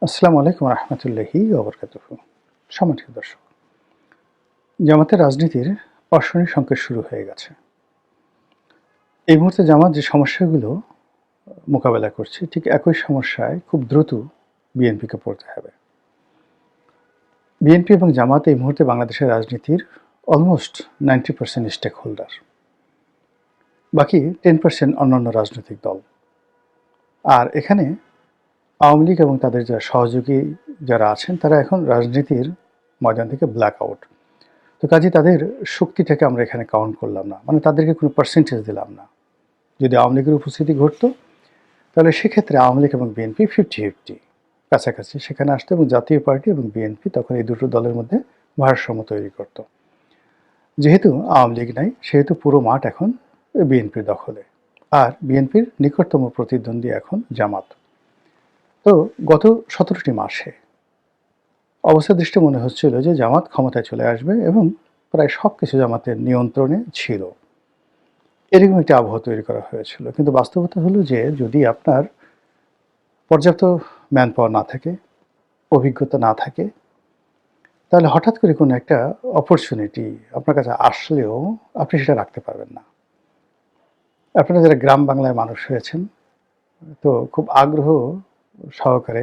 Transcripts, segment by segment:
আসসালামু আলাইকুম রহমতুল্লাহি ওবরকাতুহু। সম্মানিত দর্শক, জামাতের রাজনীতির অর্শনী সংকেত শুরু হয়ে গেছে। এই মুহূর্তে জামাত যে সমস্যাগুলো মোকাবেলা করছে, ঠিক একই সমস্যায় খুব দ্রুত বিএনপিকে পড়তে হবে। বিএনপি এবং জামাত এই মুহূর্তে বাংলাদেশের রাজনীতির অলমোস্ট 90% স্টেক হোল্ডার। বাকি 10% অন্যান্য রাজনৈতিক দল। আর এখানে আওয়ামী লীগ এবং তাদের যারা সহযোগী যারা আছেন, তারা এখন রাজনীতির ময়দান থেকে ব্ল্যাক আউট। তো কাজেই তাদের শক্তিটাকে আমরা এখানে কাউন্ট করলাম না, মানে তাদেরকে কোনো পার্সেন্টেজ দিলাম না। যদি আওয়ামী লীগের উপস্থিতি ঘটতো, তাহলে সেক্ষেত্রে আওয়ামী লীগ এবং বিএনপি 50-50 কাছাকাছি সেখানে আসতো, এবং জাতীয় পার্টি এবং বিএনপি তখন এই দুটো দলের মধ্যে ভারসাম্য তৈরি করত। যেহেতু আওয়ামী লীগ নাই, সেহেতু পুরো মাঠ এখন বিএনপির দখলে, আর বিএনপির নিকটতম প্রতিদ্বন্দ্বী এখন জামাত। তো গত 17টি মাসে অবস্থা দৃষ্টি মনে হচ্ছিল যে জামাত ক্ষমতায় চলে আসবে, এবং প্রায় সব কিছু জামাতের নিয়ন্ত্রণে ছিল, এরকম একটা আবহাওয়া তৈরি করা হয়েছিল। কিন্তু বাস্তবতা হলো যে যদি আপনার পর্যাপ্ত ম্যান পাওয়ার না থাকে, অভিজ্ঞতা না থাকে, তাহলে হঠাৎ করে কোনো একটা অপরচুনিটি আপনার কাছে আসলেও আপনি সেটা রাখতে পারবেন না। আপনারা যারা গ্রাম বাংলায় মানুষ হয়েছেন, তো খুব আগ্রহ সহকারে,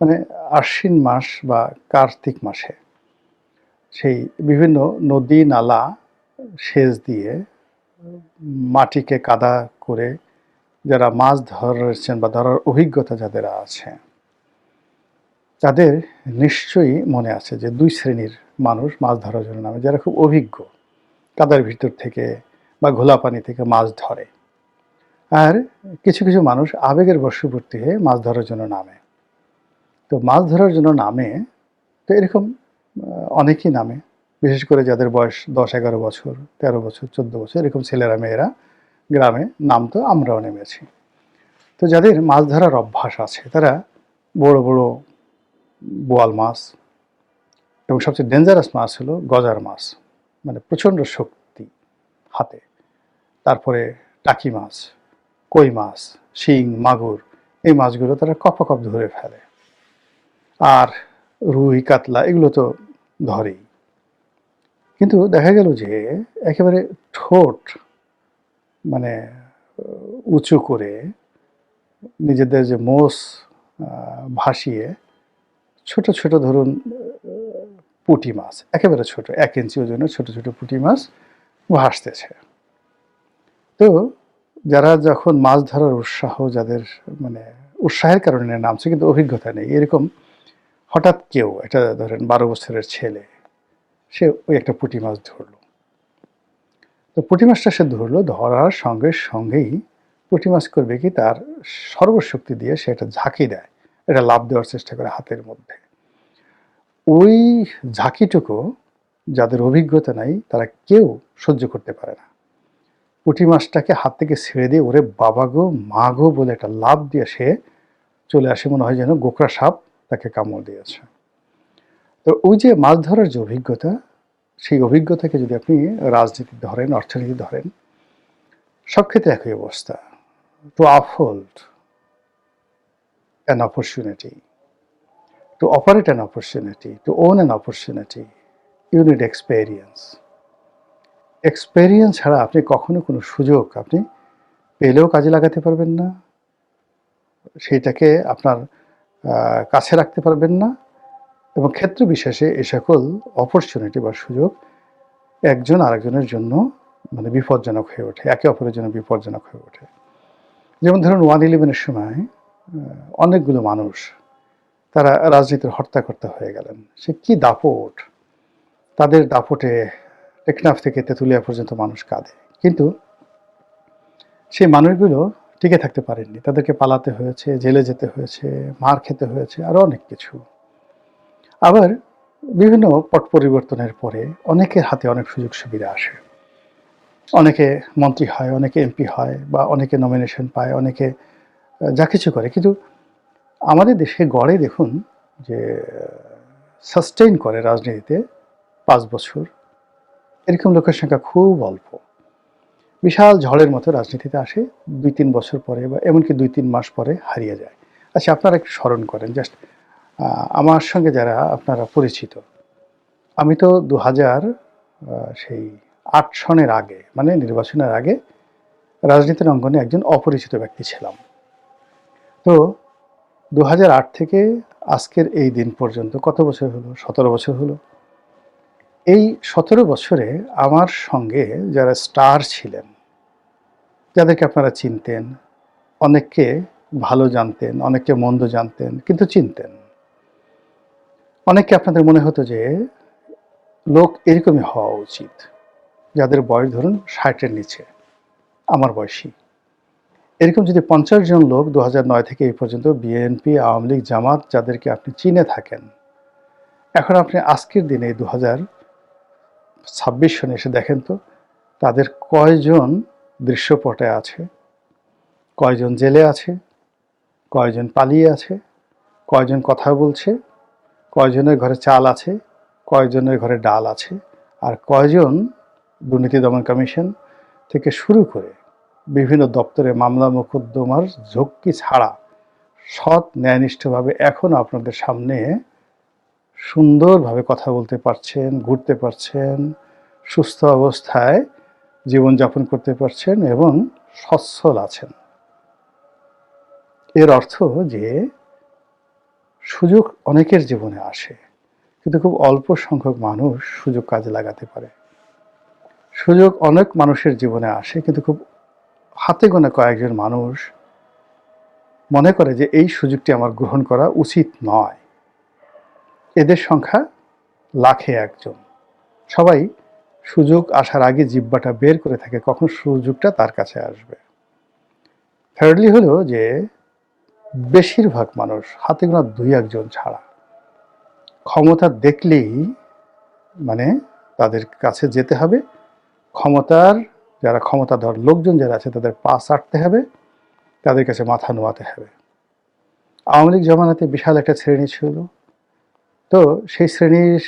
মানে আশ্বিন মাস বা কার্তিক মাসে সেই বিভিন্ন নদী নালা সেচ দিয়ে মাটিকে কাদা করে যারা মাছ ধরেছেন বা ধরার অভিজ্ঞতা যাদের আছে, তাদের নিশ্চয়ই মনে আছে যে দুই শ্রেণীর মানুষ মাছ ধরার জন্য নামে। যারা খুব অভিজ্ঞ, কাদার ভিতর থেকে বা ঘোলা পানি থেকে মাছ ধরে, আর কিছু কিছু মানুষ আবেগের বশবর্তী হয়ে মাছ ধরার জন্য নামে। তো মাছ ধরার জন্য নামে, তো এরকম অনেকেই নামে, বিশেষ করে যাদের বয়স 10-11 বছর, 13 বছর, 14 বছর, এরকম ছেলেরা মেয়েরা গ্রামে নামতো, আমরাও নেমেছি। তো যাদের মাছ ধরার অভ্যাস আছে, তারা বড় বড় বোয়াল মাছ, এবং সবচেয়ে ডেঞ্জারাস মাছ হলো গজার মাছ, মানে প্রচণ্ড শক্তি হাতে, তারপরে টাকি মাছ, কই মাছ, শিং, মাগুর, এই মাছগুলো তারা কপ ধরে ফেলে। আর রুই, কাতলা এগুলো তো ধরেই। কিন্তু দেখা গেল যে একেবারে ঠোঁট মানে উঁচু করে নিজেদের যে মোষ ভাসিয়ে ছোট ছোট, ধরুন পুঁটি মাছ, একেবারে ছোট 1 ইঞ্চি ওজনের ছোট ছোট পুঁটি মাছ ভাসতেছে। তো যারা যখন মাছ ধরার উৎসাহ, যাদের মানে উৎসাহের কারণে নামছে কিন্তু অভিজ্ঞতা নেই, এরকম হঠাৎ কেউ, এটা ধরেন 12 বছরের ছেলে, সে ওই একটা পুঁটি মাছ ধরলো। তো পুঁটি মাছটা সে ধরলো, ধরার সঙ্গে সঙ্গেই পুঁটি মাছ করবে কি, তার সর্বশক্তি দিয়ে সে একটা ঝাঁকি দেয়, এটা লাফ দেওয়ার চেষ্টা করে হাতের মধ্যে। ওই ঝাঁকিটুকু যাদের অভিজ্ঞতা নাই, তারা কেউ সহ্য করতে পারে না। পুঁটি মাছটাকে হাত থেকে ছেড়ে দিয়ে ওরে বাবা গো, মা গো বলে একটা লাফ দিয়ে সে চলে আসে, মনে হয় যেন গোকরা সাপ তাকে কামড় দিয়েছে। তো ওই যে মাছ ধরার যে অভিজ্ঞতা, সেই অভিজ্ঞতাকে যদি আপনি রাজনীতি ধরেন, অর্থনীতি ধরেন, সব ক্ষেত্রে একই অবস্থা। Two uphold an opportunity, to operate an opportunity, to own an opportunity, you need experience. Experience ছাড়া আপনি কখনো কোনো সুযোগ আপনি পেলেও কাজে লাগাতে পারবেন না, সেইটাকে আপনার কাছে রাখতে পারবেন না, এবং ক্ষেত্র বিশেষে এ সকল অপরচুনিটি বা সুযোগ একজন আরেকজনের জন্য মানে বিপজ্জনক হয়ে ওঠে, একে অপরের জন্য বিপজ্জনক হয়ে ওঠে। যেমন ধরুন 1/11-এর সময় অনেকগুলো মানুষ তারা রাজনীতির হর্তাকর্তা হয়ে গেলেন। সে কি দাপট, তাদের দাপটে টেকনাফ থেকে তেঁতুলিয়া পর্যন্ত মানুষ কাঁদে, কিন্তু সেই মানুষগুলো টিকে থাকতে পারেননি, তাদেরকে পালাতে হয়েছে, জেলে যেতে হয়েছে, মার খেতে হয়েছে, আরও অনেক কিছু। আবার বিভিন্ন পট পরিবর্তনের পরে অনেকের হাতে অনেক সুযোগ সুবিধা আসে, অনেকে মন্ত্রী হয়, অনেকে এমপি হয়, বা অনেকে নমিনেশন পায়, অনেকে যা কিছু করে। কিন্তু আমাদের দেশে গড়ে দেখুন যে সাস্টেইন করে রাজনীতিতে 5 বছর, এরকম লোকের সংখ্যা খুব অল্প। বিশাল ঝড়ের মতো রাজনীতিতে আসে, 2-3 বছর পরে বা এমনকি 2-3 মাস পরে হারিয়ে যায়। আচ্ছা, আপনারা একটু স্মরণ করেন, জাস্ট আমার সঙ্গে যারা আপনারা পরিচিত, আমি তো ২০০০ সেই ৮ সনের আগে মানে নির্বাচনের আগে রাজনীতির অঙ্গনে একজন অপরিচিত ব্যক্তি ছিলাম। তো ২০০৮ থেকে আজকের এই দিন পর্যন্ত কত বছর হলো? ১৭ বছর হলো। এই ১৭ বছরে আমার সঙ্গে যারা স্টার ছিলেন, যাদেরকে আপনারা চিনতেন, অনেককে ভালো জানতেন, অনেককে মন্দ জানতেন, কিন্তু চিনতেন। অনেককে আপনাদের মনে হতো যে লোক এরকমই হওয়া উচিত, যাদের বয়স ধরুন ৬০-এর নিচে, আমার বয়সী। এরকম যদি ৫০ জন লোক ২০০৯ থেকে এই পর্যন্ত বিএনপি, আওয়ামী লীগ, জামাত যাদেরকে আপনি চিনে থাকেন, এখন আপনি আজকের দিনে ২০২৬ সনে এসে দেখেন তো তাদের কয়জন দৃশ্যপটে আছে, কয়জন জেলে আছে, কয়জন পালিয়ে আছে, কয়জন কথা বলছে, কয়জনের ঘরে চাল আছে, কয়জনের ঘরে ডাল আছে, আর কয়জন দুর্নীতি দমন কমিশন থেকে শুরু করে বিভিন্ন দপ্তরে মামলা মোকদ্দমার ঝক্কি ছাড়া সৎ ন্যায়নিষ্ঠভাবে এখনও আপনাদের সামনে সুন্দরভাবে কথা বলতে পারছেন, ঘুরতে পারছেন, সুস্থ অবস্থায় জীবনযাপন করতে পারছেন এবং সচ্ছল আছেন। এর অর্থ যে সুযোগ অনেকের জীবনে আসে, কিন্তু খুব অল্প সংখ্যক মানুষ সুযোগ কাজে লাগাতে পারে। সুযোগ অনেক মানুষের জীবনে আসে, কিন্তু খুব হাতে গোনা কয়েকজন মানুষ মনে করে যে এই সুযোগটি আমার গ্রহণ করা উচিত নয়। এদের সংখ্যা লাখে একজন। সবাই সুযোগ আসার আগে জিহ্বাটা বের করে থাকে কখন সুযোগটা তার কাছে আসবে। থার্ডলি হলো যে বেশিরভাগ মানুষ হাতে গোনা ২-১ জন ছাড়া ক্ষমতা দেখলেই মানে তাদের কাছে যেতে হবে, ক্ষমতার যারা ক্ষমতাধর লোকজন যারা আছে তাদের পা চাটতে হবে, তাদের কাছে মাথা নোয়াতে হবে। আওয়ামী লীগ জমানাতে বিশাল একটা শ্রেণী ছিল, তো সেই শ্রেণীর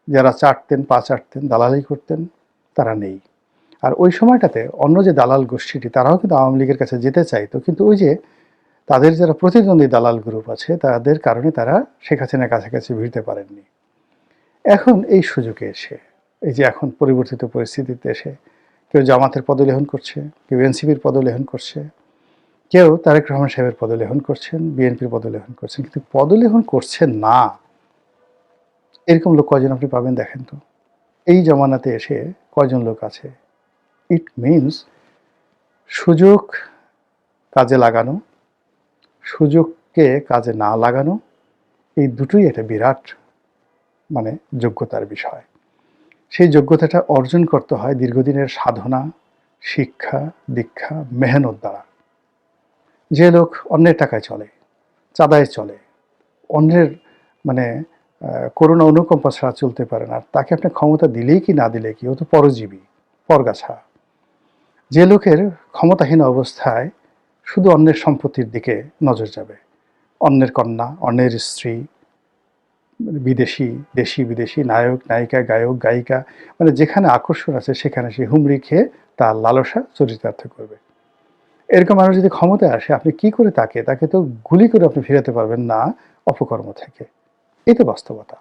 যারা চাটতেন, পা চাটতেন, দালালি করতেন, তারা নেই। আর ওই সময়টাতে অন্য যে দালাল গোষ্ঠীটি তারাও কিন্তু আওয়ামী লীগের কাছে যেতে চাইতো, কিন্তু ওই যে তাদের যারা প্রতিদ্বন্দ্বী দালাল গ্রুপ আছে তাদের কারণে তারা শেখ হাসিনার কাছাকাছি ভিড়তে পারেননি। এখন এই সুযোগে এসে, এই যে এখন পরিবর্তিত পরিস্থিতিতে এসে কেউ জামাতের পদলেহন করছে, কেউ এনসিপির পদলেহন করছে, কেউ তারেক রহমান সাহেবের পদলেহন করছেন, বিএনপির পদলেহন করছেন, কিন্তু পদলেহন করছেন না এরকম লোক কয়জন আপনি পাবেন দেখেন তো। এই জমানাতে এসে কয়জন লোক আছে? ইট মিনস সুযোগ কাজে লাগানো, সুযোগকে কাজে না লাগানো, এই দুটোই একটা বিরাট মানে যোগ্যতার বিষয়। সেই যোগ্যতাটা অর্জন করতে হয় দীর্ঘদিনের সাধনা, শিক্ষা, দীক্ষা, মেহনত দ্বারা। যে লোক অন্যের টাকায় চলে, চাঁদায় চলে, অন্যের মানে করুণা অনুকম্পা ছাড়া চলতে পারে না, তাকে আপনি ক্ষমতা দিলেই কি না দিলে কি, ও তো পরজীবী, পরগাছা। যে লোকের ক্ষমতাহীন অবস্থায় শুধু অন্যের সম্পত্তির দিকে নজর যাবে, অন্যের কন্যা, অন্যের স্ত্রী, বিদেশি, দেশি বিদেশি নায়ক নায়িকা, গায়ক গায়িকা, মানে যেখানে আকর্ষণ আছে সেখানে সে হুমড়ি খেয়ে তার লালসা চরিতার্থ করবে। এরকম মানুষ যদি ক্ষমতায় আসে, আপনি কি করে তাকে তো গুলি করে আপনি ফিরাতে পারবেন না অপকর্ম থেকে। এই তো বাস্তবতা।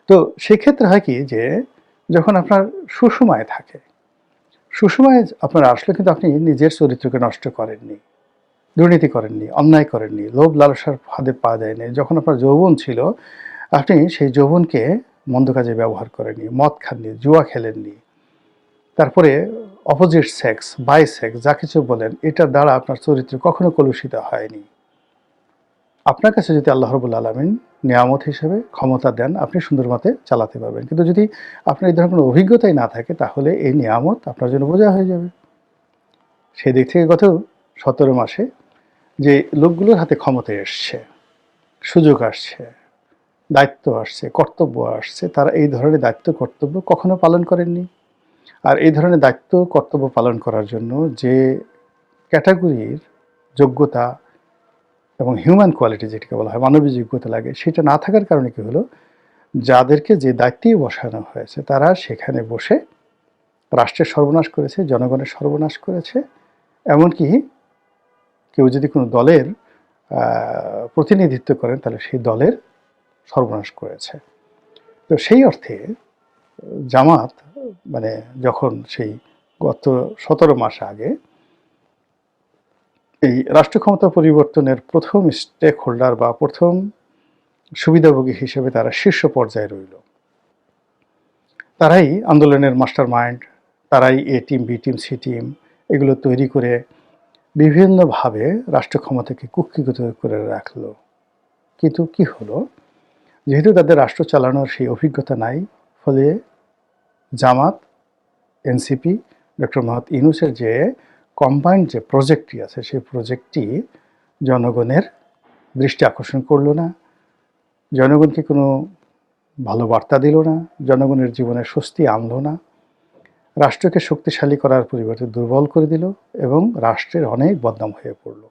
তো সেক্ষেত্রে হয় কি যে যখন আপনার সুসময় থাকে, সুসময়ে আপনার আসলে কিন্তু আপনি নিজের চরিত্রকে নষ্ট করেননি, দুর্নীতি করেননি, অন্যায় করেননি, লোভ লালসার ফাঁদে পা দেয়নি। যখন আপনার যৌবন ছিল, আপনি সেই যৌবনকে মন্দ কাজে ব্যবহার করেননি, মদ খাননি, জুয়া খেলেননি, তারপরে অপোজিট সেক্স, বাই সেক্স যা কিছু বলেন, এটার দ্বারা আপনার চরিত্র কখনো কলুষিত হয়নি। আপনার কাছে যদি আল্লাহ রাব্বুল আলামিন নিয়ামত হিসেবে ক্ষমতা দেন, আপনি সুন্দর মতে চালাতে পারবেন। কিন্তু যদি আপনার এই ধরনের কোনো অভিজ্ঞতাই না থাকে, তাহলে এই নিয়ামত আপনার জন্য বোঝা হয়ে যাবে। সেই দিক থেকে গত ১৭ মাসে যে লোকগুলোর হাতে ক্ষমতা এসছে, সুযোগ আসছে, দায়িত্ব আসছে, কর্তব্য আসছে, তারা এই ধরনের দায়িত্ব কর্তব্য কখনো পালন করেননি। আর এই ধরনের দায়িত্ব কর্তব্য পালন করার জন্য যে ক্যাটাগরির যোগ্যতা এবং হিউম্যান কোয়ালিটি যেটাকে বলা হয়, মানবিক যোগ্যতা লাগে, সেটা না থাকার কারণে কী হলো, যাদেরকে যে দায়িত্বেই বসানো হয়েছে তারা সেখানে বসে রাষ্ট্রের সর্বনাশ করেছে, জনগণের সর্বনাশ করেছে। এমনকি কেউ যদি কোনো দলের প্রতিনিধিত্ব করেন, তাহলে সেই দলের সর্বনাশ করেছে। তো সেই অর্থে জামাত মানে যখন সেই গত 17 মাস আগে এই রাষ্ট্র ক্ষমতা পরিবর্তনের প্রথম স্টেক হোল্ডার বা প্রথম সুবিধাভোগী হিসেবে তারা শীর্ষ পর্যায়ে রইল, তারাই আন্দোলনের মাস্টার মাইন্ড, তারাই A team, B team, C team এগুলো তৈরি করে বিভিন্নভাবে রাষ্ট্র ক্ষমতাকে কুক্ষিগত করে রাখলো। কিন্তু কি হলো, যেহেতু তাদের রাষ্ট্র চালানোর সেই অভিজ্ঞতা নাই, ফলে জামাত, এনসিপি, ডক্টর মোহাম্মদ ইউনূসের যে কম্বাইন্ড যে প্রজেক্টটি আছে, সেই প্রজেক্টটি জনগণের দৃষ্টি আকর্ষণ করলো না, জনগণকে কোনো ভালো বার্তা দিল না, জনগণের জীবনে স্বস্তি আনলো না, রাষ্ট্রকে শক্তিশালী করার পরিবর্তে দুর্বল করে দিল এবং রাষ্ট্রের অনেক বদনাম হয়ে পড়ল।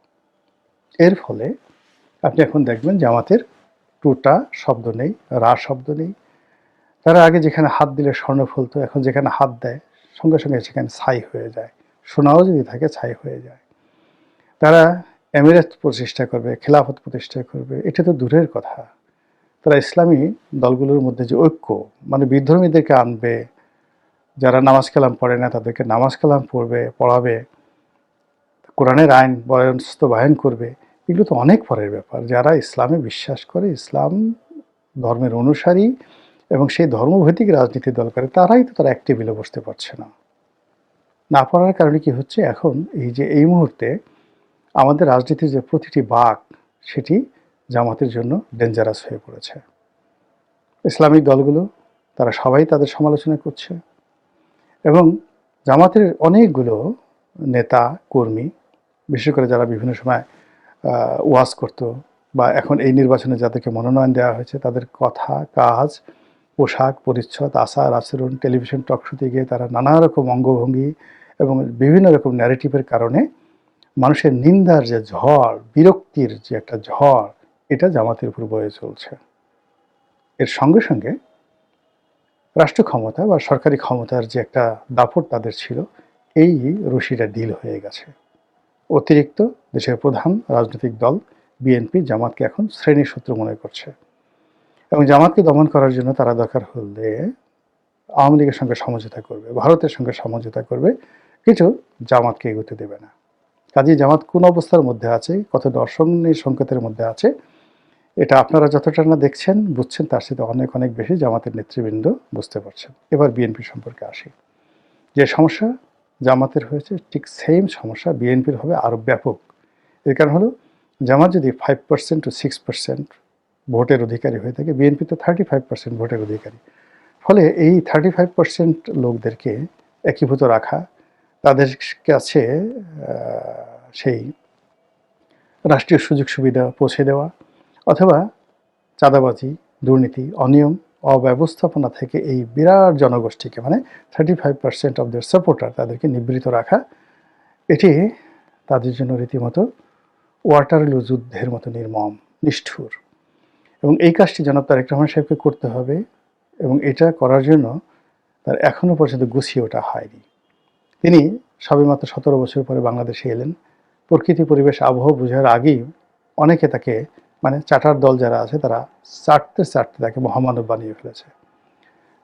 এর ফলে আপনি এখন দেখবেন জামাতের টুটা শব্দ নেই, রা শব্দ নেই। তারা আগে যেখানে হাত দিলে স্বর্ণ ফলতো, এখন যেখানে হাত দেয় সঙ্গে সঙ্গে সেখানে ছাই হয়ে যায়, সোনাও যদি থাকে ছাই হয়ে যায়। তারা এমিরেট প্রতিষ্ঠা করবে, খেলাফত প্রতিষ্ঠা করবে, এটা তো দূরের কথা। তারা ইসলামী দলগুলোর মধ্যে যে ঐক্য, মানে বিধর্মীদেরকে আনবে, যারা নামাজ কালাম পড়ে না তাদেরকে নামাজ কালাম পড়াবে, কোরআনের আইন বাস্তবায়ন করবে, এগুলো তো অনেক পরের ব্যাপার। যারা ইসলামে বিশ্বাস করে, ইসলাম ধর্মের অনুসারী এবং সেই ধর্মভিত্তিক রাজনীতি দল করে, তারাই তো তারা এক টেবিলে বসতে পারছে না। না পারার কারণে কি হচ্ছে, এখন এই মুহূর্তে আমাদের রাজনীতির যে প্রতিটি বাঁক, সেটি জামাতের জন্য ডেঞ্জারাস হয়ে পড়েছে। ইসলামিক দলগুলো তারা সবাই তাদের সমালোচনা করছে এবং জামাতের অনেকগুলো নেতা কর্মী, বিশেষ করে যারা বিভিন্ন সময় ওয়াজ করতো বা এখন এই নির্বাচনে যাদেরকে মনোনয়ন দেওয়া হয়েছে, তাদের কথা, কাজ, পোশাক পরিচ্ছদ, আচার আচরণ, টেলিভিশন টকশোতে গিয়ে তারা নানা রকম অঙ্গভঙ্গি এবং বিভিন্ন রকম ন্যারেটিভের কারণে মানুষের নিন্দার যে ঝড়, বিরক্তির যে একটা ঝড়, এটা জামাতের উপর বয়ে চলছে। এর সঙ্গে সঙ্গে রাষ্ট্র ক্ষমতা বা সরকারি ক্ষমতার যে একটা দাপট তাদের ছিল, এই রশিটা ঢিল হয়ে গেছে। অতিরিক্ত দেশের প্রধান রাজনৈতিক দল বিএনপি জামাতকে এখন শ্রেণীর শত্রু মনে করছে এবং জামাতকে দমন করার জন্য তারা দরকার হলে আওয়ামী লীগের সঙ্গে সমঝোতা করবে, ভারতের সঙ্গে সমঝোতা করবে, কিছু জামাতকে এগোতে দেবে না। কাজেই জামাত কোন অবস্থার মধ্যে আছে, কতটা অসংগী সংকেতের মধ্যে আছে, এটা আপনারা যতটা না দেখছেন, বুঝছেন, তার সাথে অনেক অনেক বেশি জামাতের নেতৃবৃন্দ বুঝতে পারছেন। এবার বিএনপি সম্পর্কে আসি। যে সমস্যা জামাতের হয়েছে, ঠিক সেম সমস্যা বিএনপির হবে আরও ব্যাপক। এর কারণ হলো, জামাত যদি 5% to 6% ভোটের অধিকারী হয়ে থাকে, বিএনপি তো 35% ভোটের অধিকারী। ফলে এই 35% লোকদেরকে একীভূত রাখা, তাদের কাছে সেই রাষ্ট্রীয় সুযোগ সুবিধা পৌঁছে দেওয়া, অথবা চাঁদাবাজি, দুর্নীতি, অনিয়ম, অব্যবস্থাপনা থেকে এই বিরাট জনগোষ্ঠীকে, মানে 35% অফ দেয়ার সাপোর্টার, তাদেরকে নিবৃত রাখা, এটি তাদের জন্য রীতিমতো ওয়াটারলু যুদ্ধের মতো নির্মম, নিষ্ঠুর। এবং এই কাজটি জনাব তারেক রহমান সাহেবকে করতে হবে এবং এটা করার জন্য তার এখনও পর্যন্ত গুছিয়ে ওঠা হয়নি। তিনি সবেমাত্র 17 বছর পরে বাংলাদেশে এলেন। প্রকৃতি, পরিবেশ, আবহাওয়া বোঝার আগেই অনেকে তাকে, মানে চাটার দল যারা আছে, তারা চাটতে চাটতে তাকে মহামানব বানিয়ে ফেলেছে।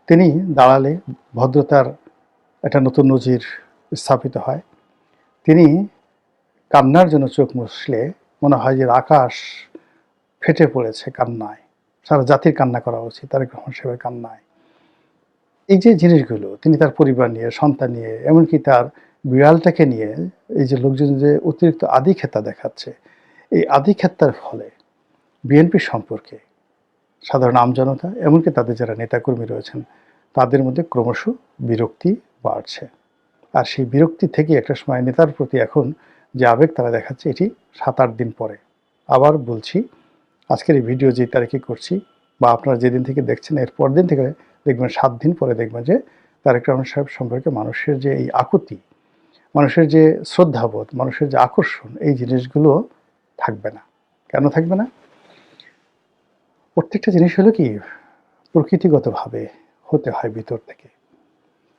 তিনি দাঁড়ালে ভদ্রতার একটা নতুন নজির স্থাপিত হয়। তিনি কান্নার জন্য চোখ মুছলে মনে হয় যে আকাশ ফেটে পড়েছে কান্নায়, সারা জাতির কান্না করা উচিত তারেক রহমান সাহেবের কান্নায়। এই যে জিনিসগুলো তিনি তার পরিবার নিয়ে, সন্তান নিয়ে, এমনকি তার বিড়ালটাকে নিয়ে, এই যে লোকজন যে অতিরিক্ত আধিক্ষেতা দেখাচ্ছে, এই আধিক্ষেতার ফলে বিএনপি সম্পর্কে সাধারণ আমজনতা, এমনকি তাদের যারা নেতাকর্মী রয়েছেন, তাদের মধ্যে ক্রমশ বিরক্তি বাড়ছে। আর সেই বিরক্তি থেকে একটা সময় নেতার প্রতি এখন যে আবেগ তারা দেখাচ্ছে, এটি 7-8 দিন পরে। আবার বলছি, আজকের এই ভিডিও যে তারিখে করছি বা আপনারা যেদিন থেকে দেখছেন, এর পর দিন থেকে দেখবেন 7 দিন পরে দেখবেন যে তারেক রহমান সাহেব সম্পর্কে মানুষের যে এই আকুতি, মানুষের যে শ্রদ্ধাবোধ, মানুষের যে আকর্ষণ, এই জিনিসগুলো থাকবে না। কেন থাকবে না? প্রত্যেকটা জিনিস হলো কি, প্রকৃতিগতভাবে হতে হয় ভিতর থেকে।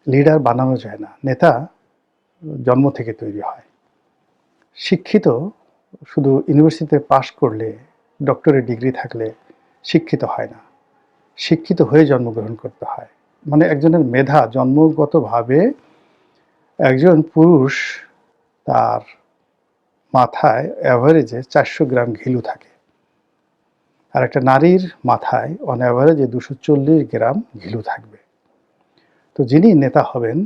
লিডার বানানো যায় না, নেতা জন্ম থেকে তৈরি হয়। শিক্ষিত শুধু ইউনিভার্সিটিতে পাশ করলে, ডক্টরেট ডিগ্রি থাকলে শিক্ষিত হয় না, শিক্ষিত হয়ে জন্মগ্রহণ করতে হয়। মানে একজনের মেধা জন্মগতভাবে, একজন পুরুষ তার মাথায় অ্যাভারেজে 400 গ্রাম ঘিলু থাকে, আর একটা নারীর মাথায় অন অ্যাভারেজে 240 গ্রাম ঘিলু থাকবে। তো যিনি নেতা হবেন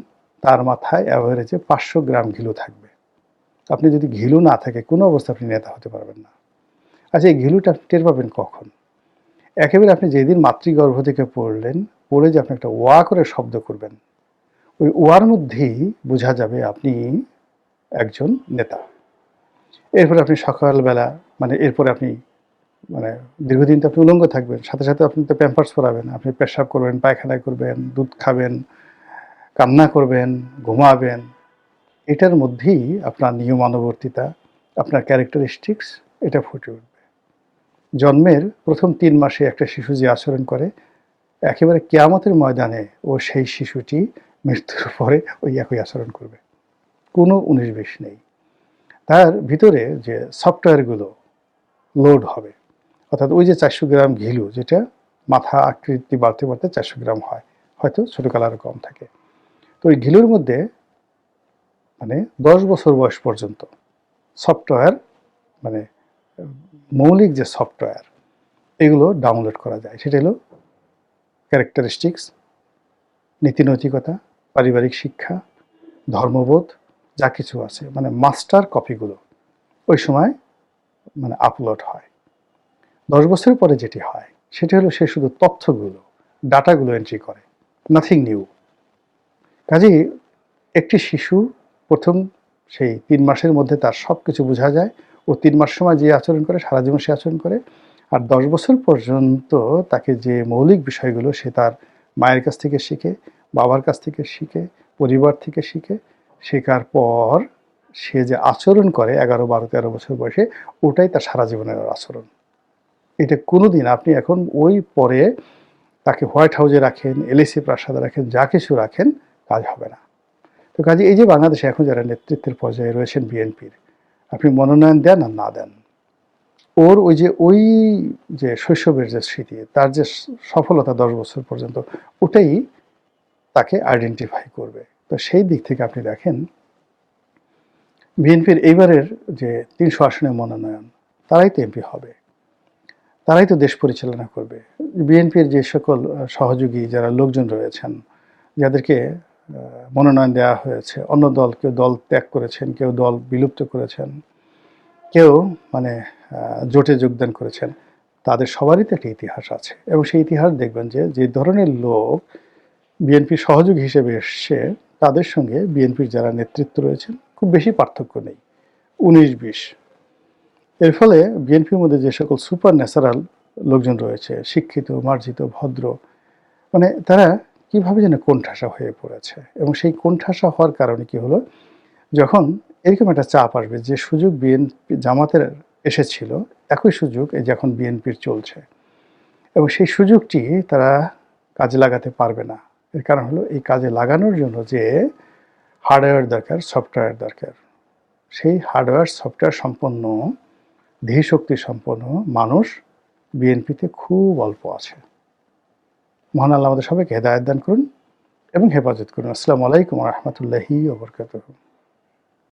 তার মাথায় অ্যাভারেজে 500 গ্রাম ঘিলু থাকবে। আপনি যদি ঘিলু না থাকে কোনো অবস্থা আপনি নেতা হতে পারবেন না। আচ্ছা, এই ঘিলুটা টের পাবেন কখন? একেবারে আপনি যেদিন মাতৃগর্ভ থেকে পড়লেন, পড়ে যে আপনি একটা ওয়া করে শব্দ করবেন, ওই ওয়ার মধ্যেই বোঝা যাবে আপনি একজন নেতা। এরপরে আপনি সকালবেলা, মানে এরপরে আপনি মানে দীর্ঘদিন তো আপনি উলঙ্গ থাকবেন, সাথে সাথে আপনি তো প্যাম্পার্স পরাবেন, আপনি পেশাব করবেন, পায়খানা করবেন, দুধ খাবেন, কান্না করবেন, ঘুমাবেন। এটার মধ্যেই আপনার নিয়মানুবর্তিতা, আপনার ক্যারেক্টারিস্টিক্স এটা ফুটে উঠবে। জন্মের প্রথম ৩ মাসে একটা শিশু যে আচরণ করে, একেবারে কিয়ামতের ময়দানে ও সেই শিশুটি মৃত্যুর পরে ওই একই আচরণ করবে। কোনো ১৯-২০ নেই। তার ভিতরে যে সফটওয়্যারগুলো লোড হবে, অর্থাৎ ওই যে 400 গ্রাম ঘিলু, যেটা মাথা আকৃতি বাড়তে বাড়তে 400 গ্রাম হয়, হয়তো ছোটোকালে আরও কম থাকে। তো ওই ঘিলুর মধ্যে মানে 10 বছর বয়স পর্যন্ত সফটওয়্যার, মানে মৌলিক যে সফটওয়্যার, এগুলো ডাউনলোড করা যায়। সেটা হলো ক্যারেক্টারিস্টিক্স, নীতিনৈতিকতা, পারিবারিক শিক্ষা, ধর্মবোধ, যা কিছু আছে, মানে মাস্টার কপিগুলো ওই সময় মানে আপলোড হয়। 10 বছরের পরে যেটি হয় সেটি হলো সে শুধু তথ্যগুলো, ডাটাগুলো এন্ট্রি করে, নাথিং নিউ। কাজেই একটি শিশু প্রথম সেই 3 মাসের মধ্যে তার সব কিছু বোঝা যায়। ও 3 মাস সময় যে আচরণ করে সারা জীবন সে আচরণ করে। আর 10 বছর পর্যন্ত তাকে যে মৌলিক বিষয়গুলো সে তার মায়ের কাছ থেকে শিখে, বাবার কাছ থেকে শিখে, পরিবার থেকে শিখে, শেখার পর সে যে আচরণ করে 11, 12, 13 বছর বয়সে, ওটাই তার সারা জীবনের আচরণ। এটা কোনোদিন আপনি এখন ওই পরে তাকে হোয়াইট হাউসে রাখেন, এলএসি প্রাসাদে রাখেন, যা কিছু রাখেন, কাজ হবে না। তো কাজে এই যে বাংলাদেশে এখন যারা নেতৃত্বের পর্যায়ে রয়েছেন বিএনপির, আপনি মনোনয়ন দেন আর না দেন, ওর ওই যে শৈশবের যে স্মৃতি, তার যে সফলতা 10 বছর পর্যন্ত, ওটাই তাকে আইডেন্টিফাই করবে। তো সেই দিক থেকে আপনি দেখেন বিএনপির এইবারের যে 300 আসনের মনোনয়ন, তারাই তো এমপি হবে, তারাই তো দেশ পরিচালনা করবে। বিএনপির যে সকল সহযোগী যারা লোকজন রয়েছেন, যাদেরকে মনোনয়ন দেওয়া হয়েছে, অন্য দল, কেউ দল ত্যাগ করেছেন, কেউ দল বিলুপ্ত করেছেন, কেউ মানে জোটে যোগদান করেছেন, তাদের সবারই তো একটা ইতিহাস আছে। এবং সেই ইতিহাস দেখবেন যে ধরনের লোক বিএনপির সহযোগী হিসেবে এসছে, তাদের সঙ্গে বিএনপির যারা নেতৃত্ব রয়েছেন খুব বেশি পার্থক্য নেই, 19-20। এর ফলে বিএনপির মধ্যে যে সকল সুপার ন্যাচারাল লোকজন রয়েছে, শিক্ষিত, মার্জিত, ভদ্র, মানে তারা কিভাবে যেন কোণঠাসা হয়ে পড়েছে। এবং সেই কোণঠাসা হওয়ার কারণে কি হলো, যখন এরকম একটা চাপ আসবে, যে সুযোগ বিএনপি জামাতের এসেছিল, একই সুযোগ এই যে এখন বিএনপির চলছে, এবং সেই সুযোগটি তারা কাজে লাগাতে পারবে না। এর কারণ হলো, এই কাজে লাগানোর জন্য যে হার্ডওয়্যার দরকার, সফটওয়্যার দরকার, সেই হার্ডওয়্যার সফটওয়্যার সম্পন্ন, ধীশক্তি সম্পন্ন মানুষ বিএনপিতে খুব অল্প আছে। মহান আল্লাহ আমাদের সবাইকে হেদায়েত দান করুন এবং হেফাজত করুন। আসসালামু আলাইকুম ওয়া রাহমাতুল্লাহি ওয়া বারাকাতুহু।